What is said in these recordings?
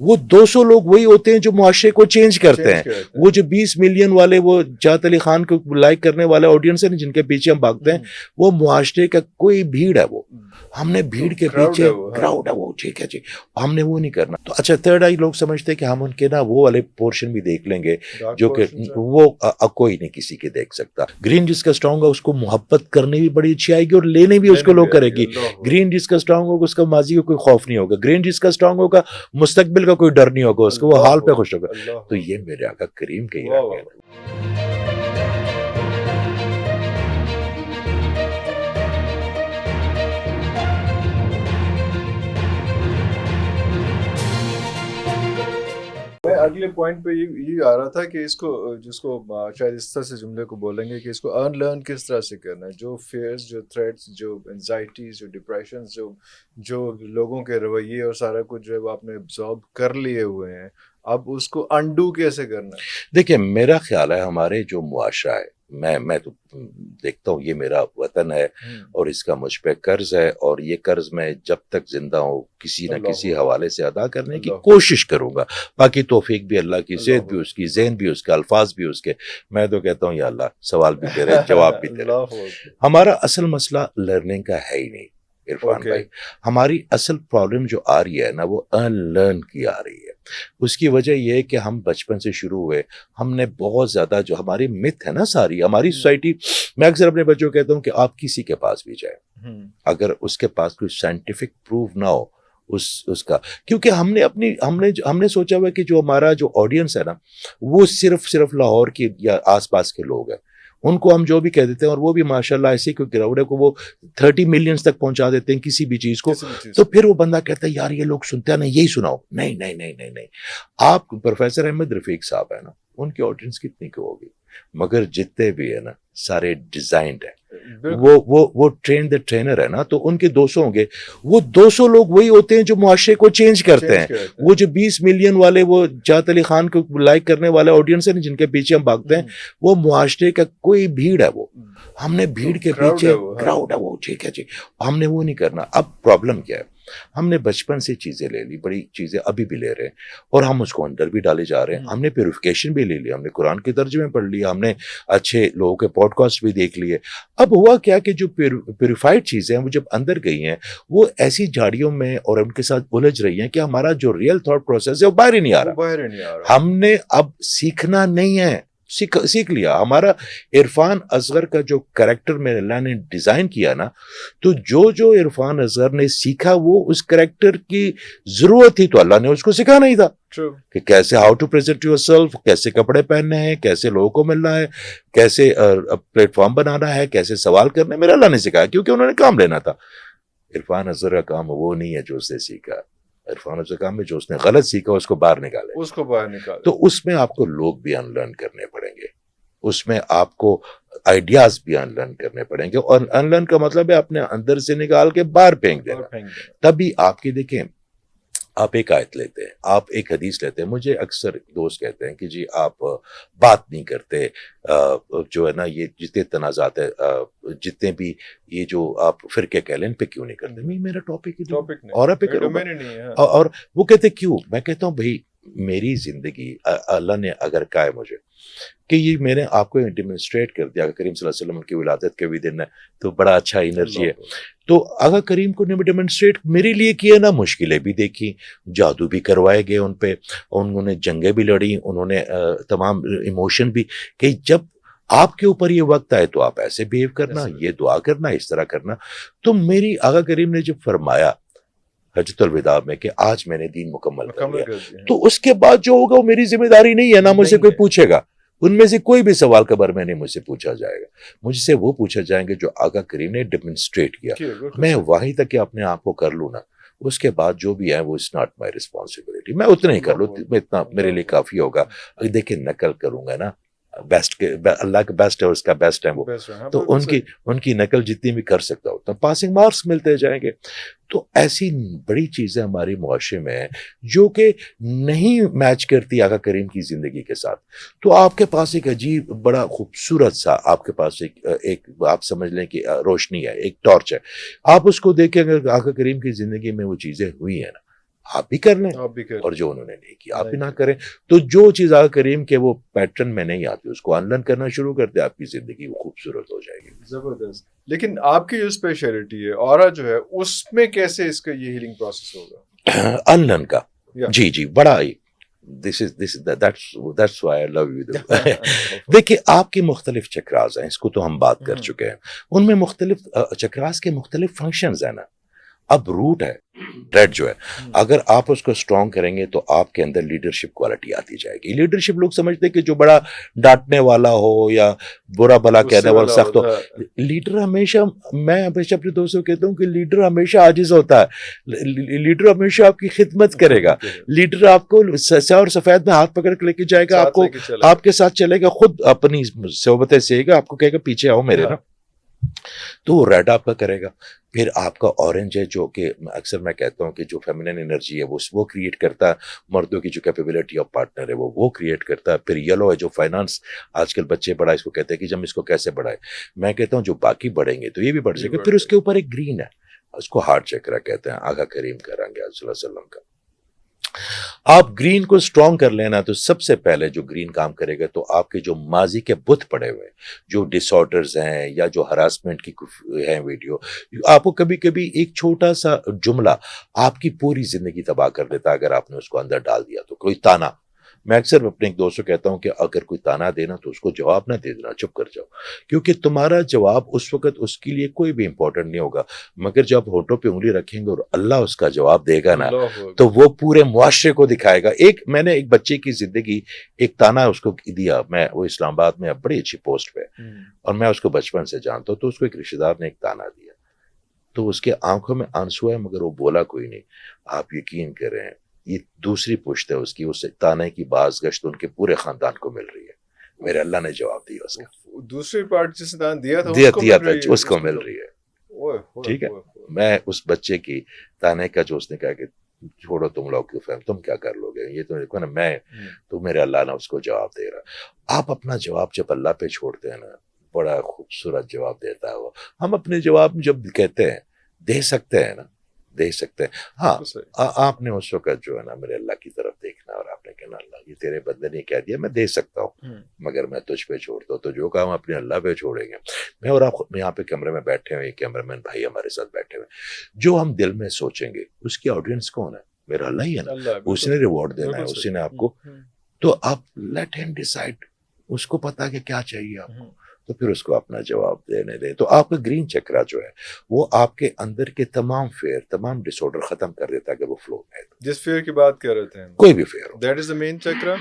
وہ 200 لوگ وہی ہوتے ہیں جو معاشرے کو چینج کرتے ہیں. وہ جو 20 ملین والے وہ جات علی خان کو لائک کرنے والے آڈینس ہیں جن کے پیچھے ہم بھاگتے ہیں, وہ معاشرے کا کوئی بھیڑ ہے. وہ ہم نے بھیڑ کے پیچھے کراؤڈ ہے وہ, ٹھیک ہے جی, ہم نے وہ نہیں کرنا. تو اچھا تھرڈ آئی لوگ سمجھتے ہیں کہ ہم ان کے نا وہ والے پورشن بھی دیکھ لیں گے جو کہ وہ کوئی نہیں کسی کے دیکھ سکتا. گرین جس کا اسٹرانگ ہے اس کو محبت کرنی بھی بڑی اچھی آئے گی اور لینے بھی اس کو لوگ کرے گی. گرین جس کا اسٹرانگ ہوگا اس کا ماضی کا کوئی خوف نہیں ہوگا. گرین جس کا اسٹرانگ ہوگا مستقبل کا کوئی ڈر نہیں ہوگا اس کو, وہ حال پہ خوش ہوگا. تو یہ میرے آقا کریم کے ہی میں اگلے پوائنٹ پہ یہ آ رہا تھا کہ اس کو جس کو شاید اس طرح سے جملے کو بولیں گے کہ اس کو ارن لرن کس طرح سے کرنا ہے. جو فیئرز, جو تھریٹس, جو انزائٹیز, جو ڈپریشنز, جو لوگوں کے رویے اور سارا کچھ جو ہے وہ آپ نے ابزارب کر لیے ہوئے ہیں, اب اس کو انڈو کیسے کرنا ہے؟ دیکھیں میرا خیال ہے ہمارے جو معاشرہ ہے, میں تو دیکھتا ہوں یہ میرا وطن ہے اور اس کا مجھ پہ قرض ہے, اور یہ قرض میں جب تک زندہ ہوں کسی نہ کسی حوالے سے ادا کرنے کی کوشش کروں گا. باقی توفیق بھی اللہ کی, صحت بھی اس کی, ذہن بھی اس کے, الفاظ بھی اس کے. میں تو کہتا ہوں یا اللہ سوال بھی تیرے, جواب بھی تیرے. ہمارا اصل مسئلہ لرننگ کا ہے ہی نہیں عرفان بھائی. ہماری اصل پرابلم جو آ رہی ہے نا وہ ارن لرن کی آ رہی ہے. اس کی وجہ یہ ہے کہ ہم بچپن سے شروع ہوئے, ہم نے بہت زیادہ جو ہماری مت ہے نا ساری ہماری سوسائٹی, میں اکثر اپنے بچوں کو کہتا ہوں کہ آپ کسی کے پاس بھی جائیں اگر اس کے پاس کوئی سائنٹیفک پروف نہ ہو اس کا, کیونکہ ہم نے سوچا ہوا کہ جو ہمارا جو آڈینس ہے نا وہ صرف لاہور کی یا آس پاس کے لوگ ہیں, ان کو ہم جو بھی کہہ دیتے ہیں اور وہ بھی ماشاءاللہ ایسے کوئی کراؤڈ ہے کو وہ 30 ملینز تک پہنچا دیتے ہیں کسی بھی چیز کو. تو پھر وہ بندہ کہتا ہے یار یہ لوگ سنتے ہیں نا, یہی سناؤ. نہیں نہیں نہیں نہیں نہیں, آپ پروفیسر احمد رفیق صاحب ہے نا, ان کی آڈینس کتنی کی ہوگی, مگر جتنے بھی ہے نا سارے ڈیزائنڈ ہیں. وہ ٹرین دا ٹرینر ہے نا, تو ان کے 200 ہوں گے. وہ 200 لوگ وہی ہوتے ہیں جو معاشرے کو چینج کرتے ہیں. وہ جو 20 ملین والے وہ جات علی خان کو لائک کرنے والے آڈینس ہیں جن کے پیچھے ہم بھاگتے ہیں, وہ معاشرے کا کوئی بھیڑ ہے. وہ ہم نے بھیڑ کے پیچھے کراؤڈ ہے وہ, ٹھیک ہے جی, ہم نے وہ نہیں کرنا. اب پرابلم کیا ہے, ہم نے بچپن سے چیزیں لے لی, بڑی چیزیں ابھی بھی لے رہے ہیں اور ہم اس کو اندر بھی ڈالے جا رہے ہیں. ہم نے پیوریفیکیشن بھی لے لی, ہم نے قرآن کے ترجمے پڑھ لیا, ہم نے اچھے لوگوں کے پوڈ کاسٹ بھی دیکھ لیے. اب ہوا کیا کہ جو پیوریفائڈ چیزیں ہیں وہ جب اندر گئی ہیں وہ ایسی جھاڑیوں میں اور ان کے ساتھ الجھ رہی ہیں کہ ہمارا جو ریئل تھاٹ پروسیس ہے وہ باہر ہی نہیں آ رہا. ہم نے اب سیکھنا نہیں ہے, سیکھ لیا. ہمارا عرفان اصغر کا جو کریکٹر میں اللہ نے ڈیزائن کیا نا, تو جو عرفان اصغر نے سیکھا وہ اس کریکٹر کی ضرورت تھی, تو اللہ نے اس کو سکھانا ہی تھا کہ کیسے how to present yourself, کیسے کپڑے پہننے ہیں, کیسے لوگوں کو ملنا ہے, کیسے پلیٹ فارم بنانا ہے, کیسے سوال کرنے. میرا اللہ نے سکھایا کیونکہ انہوں نے کام لینا تھا. عرفان اصغر کا کام وہ نہیں ہے جو اس نے سیکھا. عرفان اصغر کا کام ہے جو اس نے غلط سیکھا اس کو باہر نکالے. تو اس میں آپ کو لوگ بھی ان لرن کرنے پڑیں گے, اس میں آپ کو آئیڈیاز بھی ان لرن کرنے پڑیں گے. اور ان لرن کا مطلب ہے اپنے اندر سے نکال کے باہر پھینک دینا. تبھی آپ کی دیکھیں, آپ ایک آیت لیتے ہیں, آپ ایک حدیث لیتے ہیں. مجھے اکثر دوست کہتے ہیں کہ جی آپ بات نہیں کرتے, جو ہے نا یہ جتنے تنازعات ہے, جتنے بھی یہ جو آپ فرقے کہہ لیں ان پہ کیوں نہیں کرتے. میرا ٹاپک اور پہ کرو. اور وہ کہتے کیوں, میں کہتا ہوں بھائی میری زندگی اللہ نے اگر کہا ہے مجھے کہ یہ میں نے آپ کو ڈیمونسٹریٹ کر دیا, کریم صلی اللہ علیہ وسلم کی ولادت کے بھی دن ہے تو بڑا اچھا انرجی ہے. تو آقا کریم کو ڈیمونسٹریٹ میرے لیے کیا نا, مشکلیں بھی دیکھی, جادو بھی کروائے گئے ان پہ, انہوں نے جنگیں بھی لڑی, انہوں نے تمام ایموشن بھی, کہ جب آپ کے اوپر یہ وقت آئے تو آپ ایسے بیہیو کرنا, یہ دعا کرنا, اس طرح کرنا. تو میری آقا کریم نے جب فرمایا حجۃ الوداع میں کہ آج میں نے دین مکمل کر لیا, تو اس کے بعد جو ہوگا وہ میری ذمہ داری نہیں ہے, نہ مجھ سے کوئی پوچھے گا. ان میں سے کوئی بھی سوال قبر میں نہیں مجھ سے پوچھا جائے گا, مجھ سے وہ پوچھا جائیں گے جو آقا کریم نے ڈیمونسٹریٹ کیا. میں وہیں تک کہ اپنے آپ کو کر لوں نا, اس کے بعد جو بھی ہے وہ اٹس ناٹ مائی رسپانسبلٹی. میں اتنا ہی کر لوں, میں اتنا میرے لیے کافی ہوگا. دیکھیں نقل کروں گا نا, بیسٹ اللہ کا بیسٹ ہے اور اس کا بیسٹ ہے وہ, تو ان کی نقل جتنی بھی کر سکتا ہوں تو پاسنگ مارکس ملتے جائیں گے. تو ایسی بڑی چیزیں ہماری معاشرے میں ہیں جو کہ نہیں میچ کرتی آقا کریم کی زندگی کے ساتھ. تو آپ کے پاس ایک عجیب بڑا خوبصورت سا آپ کے پاس ایک آپ سمجھ لیں کہ روشنی ہے, ایک ٹارچ ہے. آپ اس کو دیکھیں, اگر آقا کریم کی زندگی میں وہ چیزیں ہوئی ہیں نا آپ بھی کر لیں آپ بھی کر اور جو انہوں نے نہیں کیا آپ بھی نہ کریں. تو جو چیز آ کریم کہ وہ پیٹرن میں نہیں آتی اس کو ان لرن کرنا شروع کر دیں, آپ کی زندگی وہ خوبصورت ہو جائے گی. زبردست. لیکن آپ کی جو اسپیشلٹی ہے اورا جو ہے اس میں کیسے اس کا یہ ہیلنگ پروسیس ہوگا؟ ان لرن کا جی جی بڑا that's why I love you. دیکھیے آپ کی مختلف چکراز ہیں, اس کو تو ہم بات کر چکے ہیں, ان میں مختلف چکراز کے مختلف فنکشنز ہیں نا. اب روٹ ہے ریڈ جو ہے, اگر آپ اس کو اسٹرانگ کریں گے تو آپ کے اندر لیڈرشپ کوالٹی آتی جائے گی. لیڈرشپ لوگ سمجھتے ہیں کہ جو بڑا ڈانٹنے والا ہو یا برا بھلا کہنے والا سخت ہو. لیڈر ہمیشہ, میں ہمیشہ اپنے دوستوں کو کہتا ہوں کہ لیڈر ہمیشہ عاجز ہوتا ہے, لیڈر ہمیشہ آپ کی خدمت کرے گا, لیڈر آپ کو سیاہ اور سفید میں ہاتھ پکڑ کے لے کے جائے گا, آپ کو آپ کے ساتھ چلے گا, خود اپنی صحبتیں سیے گا, آپ کو کہے گا پیچھے آؤ میرے نا. تو وہ ریڈ آپ کا کرے گا. پھر آپ کا اورنج ہے جو کہ اکثر میں کہتا ہوں کہ جو فیمنن انرجی ہے وہ کریٹ کرتا ہے, مردوں کی جو کیپیبلٹی آف پارٹنر ہے وہ کریٹ کرتا ہے. پھر یلو ہے جو فائنانس, آج کل بچے بڑا اس کو کہتے ہیں کہ جب اس کو کیسے بڑھائے, میں کہتا ہوں جو باقی بڑھیں گے تو یہ بھی بڑھ جائے گا. پھر اس کے اوپر ایک گرین ہے, اس کو ہارٹ چکرا کہتے ہیں, آقا کریم کریں گے صلی اللہ علیہ وسلم کا. آپ گرین کو اسٹرانگ کر لینا تو سب سے پہلے جو گرین کام کرے گا تو آپ کے جو ماضی کے بت پڑے ہوئے جو ڈس آرڈرز ہیں یا جو ہراسمنٹ کی ہیں ویڈیو, آپ کو کبھی کبھی ایک چھوٹا سا جملہ آپ کی پوری زندگی تباہ کر دیتا اگر آپ نے اس کو اندر ڈال دیا. تو کوئی تانا, میں اکثر اپنے ایک دوست کو کہتا ہوں کہ اگر کوئی تانا دینا تو اس کو جواب نہ دے دینا, چپ کر جاؤ, کیونکہ تمہارا جواب اس وقت اس کے لیے کوئی بھی امپورٹنٹ نہیں ہوگا, مگر جب ہونٹوں پہ انگلی رکھیں گے اور اللہ اس کا جواب دے گا نا تو وہ پورے معاشرے کو دکھائے گا. میں نے ایک بچے کی زندگی ایک تانا اس کو دیا, میں وہ اسلام آباد میں بڑی اچھی پوسٹ پہ, اور میں اس کو بچپن سے جانتا ہوں. تو اس کو ایک رشتے دار نے ایک تانا دیا, تو اس کے آنکھوں میں آنسو ہے مگر وہ بولا کوئی نہیں. آپ یقین کریں یہ دوسری پشت ہے اس کی, اس تانے کی باز گشت ان کے پورے خاندان کو مل رہی ہے. میرے اللہ نے جواب دیا اس کا, دوسری پارٹ جس نے تانا دیا تھا اس کو مل رہی ہے. ٹھیک ہے, میں اس بچے کی تانے کا جو اس نے کہا کہ چھوڑو تم لوگ کی فہم, تم کیا کر لو گے, یہ تو دیکھو نا میں, تو میرے اللہ نے اس کو جواب دے رہا. آپ اپنا جواب جب اللہ پہ چھوڑتے ہیں نا, بڑا خوبصورت جواب دیتا ہے وہ. ہم اپنے جواب جب کہتے ہیں دے سکتے ہیں نا, دے سکتے ہیں. ہاں آپ نے اس وقت جو ہے نا میرے اللہ کی طرف دیکھنا, اور آپ نے کہنا اللہ یہ تیرے بندے نے کہہ دیا میں دے سکتا ہوں مگر میں تجھ پہ چھوڑتا ہوں. تو جو کام اپنے اللہ پہ چھوڑیں گے, میں اور آپ یہاں پہ کمرے میں بیٹھے ہوئے, کیمرہ مین بھائی ہمارے ساتھ بیٹھے ہوئے, جو ہم دل میں سوچیں گے اس کی آڈینس کون ہے؟ میرا اللہ ہی ہے نا, اس نے ریوارڈ دینا ہے, اسی نے آپ کو. تو آپ لیٹ ہم ڈیسائیڈ, اس کو پتا کہ کیا چاہیے آپ کو, تو پھر اس کو اپنا جواب دینے دیں. تو آپ کا گرین چکرا جو ہے وہ آپ کے اندر کے تمام فیئر, تمام ڈس آرڈر ختم کر دیتا ہے اگر وہ فلو میں ہے. جس فیئر کی بات کر رہے تھے, کوئی بھی فیئر ہو, that is the main chakra.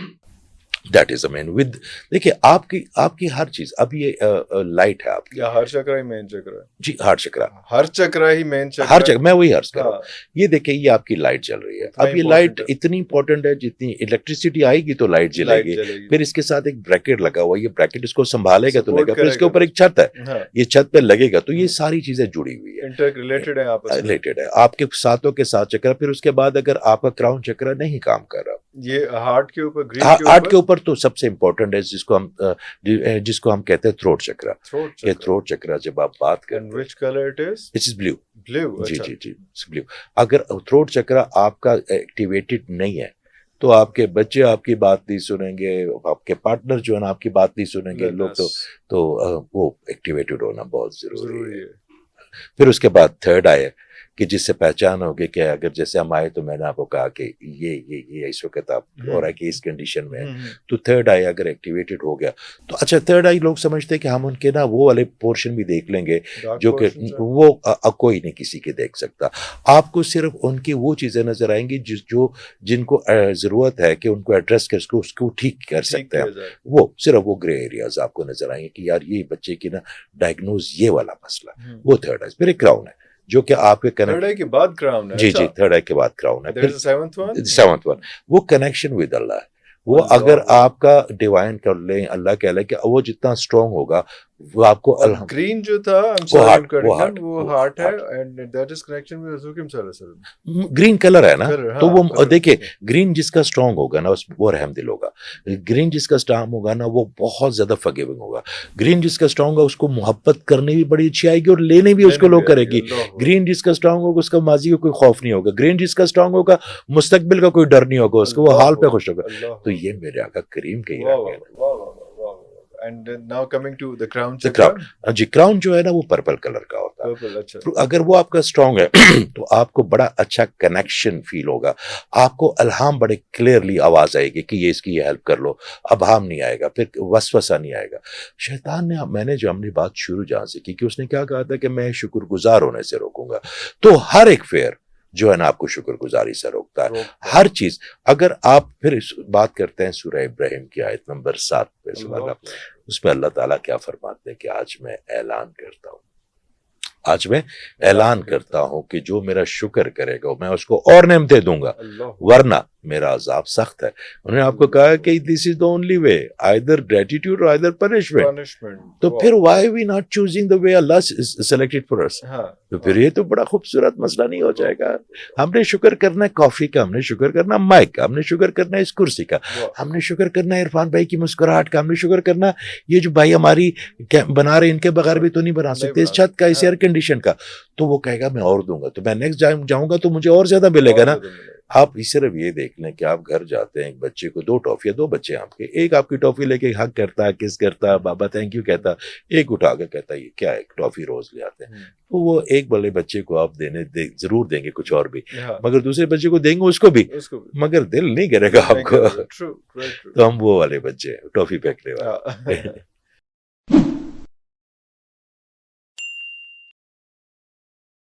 That is a main with, دیکھیے آپ کی ہر چیز, اب یہ لائٹ ہے آپ کی, ہر چکرا ہی مین چکرا ہے. جی ہر چکرا, ہر چکرا ہی مین چکرا, ہر چکرا, میں وہی عرض کر رہا ہوں. یہ دیکھیں یہ آپ کی لائٹ چل رہی ہے, اب یہ لائٹ اتنی امپورٹنٹ ہے, جتنی الیکٹریسٹی آئے گی تو لائٹ جلے گی. پھر اس کے ساتھ ایک بریکٹ لگا ہوا, یہ بریکٹ اس کو سنبھالے گا تو لگے گا, پھر اس کے اوپر ایک چھت ہے, یہ چھت پہ لگے گا. تو یہ ساری چیزیں جڑی ہوئی ہے, انٹر ریلیٹڈ ہے, آپس میں ریلیٹڈ ہے آپ کے ساتھوں کے ساتھ چکرا. پھر اس کے بعد اگر آپ کا کراؤن چکرا نہیں کام کر رہا, یہ ہارٹ کے اوپر, ہارٹ کے اوپر تو سب سے امپورٹنٹ ہے جس کو ہم کہتے ہیں تھروٹ چکرا. یہ تھروٹ چکرا جب آپ بات کریں, which color it is? It is blue. Blue, جی جی جی بلیو. اگر تھروٹ چکرا آپ کا ایکٹیویٹڈ نہیں ہے تو آپ کے بچے آپ کی بات نہیں سنیں گے, آپ کے پارٹنر جو ہے نا آپ کی بات نہیں سنیں گے لوگ, تو وہ ایکٹیویٹڈ ہونا بہت ضروری ہے. پھر اس کے بعد تھرڈ آئے کہ جس سے پہچان ہوگی کہ اگر جیسے ہم آئے تو میں نے آپ کو کہا کہ یہ اس وقت آپ ہو رہا ہے کہ اس کنڈیشن میں ہے, تو تھرڈ آئی اگر ایکٹیویٹڈ ہو گیا تو اچھا. تھرڈ آئی لوگ سمجھتے ہیں کہ ہم ان کے نا وہ والے پورشن بھی دیکھ لیں گے جو کہ وہ کوئی نہیں کسی کے دیکھ سکتا. آپ کو صرف ان کی وہ چیزیں نظر آئیں گی جن کو ضرورت ہے کہ ان کو ایڈریس کر اس کو ٹھیک کر سکتے ہیں. وہ صرف وہ گرے ایریاز آپ کو نظر آئیں گے کہ یار یہ بچے کی نا ڈائگنوز یہ والا مسئلہ, وہ تھرڈ آئی. پھر ایک کراؤن ہے جو کہ آپ کے تھرڈ آئی کے بعد کراؤن ہے. جی جی تھرڈ آئی کے بعد کراؤن ہے. پھر سیونتھ ون وہ کنیکشن ود اللہ ہے. وہ اگر آپ کا ڈیوائن کر لیں, اللہ کہہ لیں کہ وہ جتنا اسٹرانگ ہوگا وہ آپ کو گرین جو تھا وہ ہارٹ ہے and that is connection with حضور صلی اللہ علیہ وسلم. گرین کلر ہے نا, تو وہ ہاں دیکھیں گرین جس کا اسٹرانگ ہوگا نا وہ رحم دل ہوگا, گرین جس کا اسٹرانگ ہوگا نا وہ بہت زیادہ فگیونگ ہوگا, گرین جس کا اسٹرانگ ہوگا اس کو محبت کرنے بھی بڑی اچھی آئے گی اور لینے بھی اس کو لوگ کرے گی. گرین جس کا اسٹرانگ ہوگا اس کا ماضی کا کوئی خوف نہیں ہوگا, گرین جس کا اسٹرانگ ہوگا مستقبل کا کوئی ڈر نہیں ہوگا اس کو, وہ حال پہ خوش ہوگا. تو یہ میرے آقا کریم کے ہی رنگ ہے. And now coming to the crown. جی کراؤن جو ہے نا وہ پرپل کلر کا ہوتا ہے. اچھا. اگر وہ آپ کا اسٹرانگ ہے تو آپ کو بڑا اچھا کنیکشن فیل ہوگا, آپ کو الہام بڑے کلیئرلی آواز آئے گی کہ یہ اس کی یہ ہیلپ کر لو, ابہام نہیں آئے گا, پھر وسوسہ نہیں آئے گا. شیطان نے, میں نے جو ہم نے بات شروع جہاں سے کی کہ اس نے کیا کہا تھا کہ میں شکر گزار ہونے سے روکوں گا, تو ہر ایک فیئر جو ہے نا آپ کو شکر گزاری سے روکتا ہے. ہر چیز اگر آپ پھر بات کرتے ہیں سورہ ابراہیم کی آیت نمبر 7 پہ, سبحان اللہ, اس میں اللہ تعالیٰ کیا فرماتے ہیں کہ آج میں اعلان کرتا ہوں, آج میں اعلان کرتا ہوں کہ جو میرا شکر کرے گا میں اس کو اور نعمتیں دوں گا, ورنہ میرا عذاب سخت ہے. انہوں نے آپ کو کہا کہ this is the only way, either gratitude or either punishment. تو پھر why we not choosing the way Allah selected for us? تو پھر یہ تو بڑا خوبصورت مسئلہ نہیں ہو جائے گا. ہم نے شکر کرنا ہے کافی کا, ہم نے شکر کرنا مائک کا, ہم نے شکر کرنا ہے اس کرسی کا, ہم نے شکر کرنا ہے عرفان بھائی کی مسکراہٹ کا, ہم نے شکر کرنا یہ جو بھائی ہماری بنا رہے ان کے بغیر بھی تو نہیں بنا سکتے, اس چھت کا, اس ایئر کنڈیشن کا. تو وہ کہے گا میں اور دوں گا, تو میں نیکسٹ جاؤں گا تو مجھے اور زیادہ ملے گا نا. آپ صرف یہ دیکھ لیں کہ آپ گھر جاتے ہیں, ایک بچے کو 2 ٹافیاں, 2 بچے آپ کے, ایک آپ کی ٹافی لے کے حق کرتا ہے, کس کرتا ہے, بابا تھینک یو کہتا, ایک اٹھا کے کہتا ہے یہ کیا ہے, ٹافی روز لے آتے ہیں. تو وہ ایک بڑے بچے کو آپ ضرور دیں گے کچھ اور بھی, مگر دوسرے بچے کو دیں گے اس کو بھی, مگر دل نہیں کرے گا آپ کو. تو ہم وہ والے بچے ٹافی پھینکنے والے.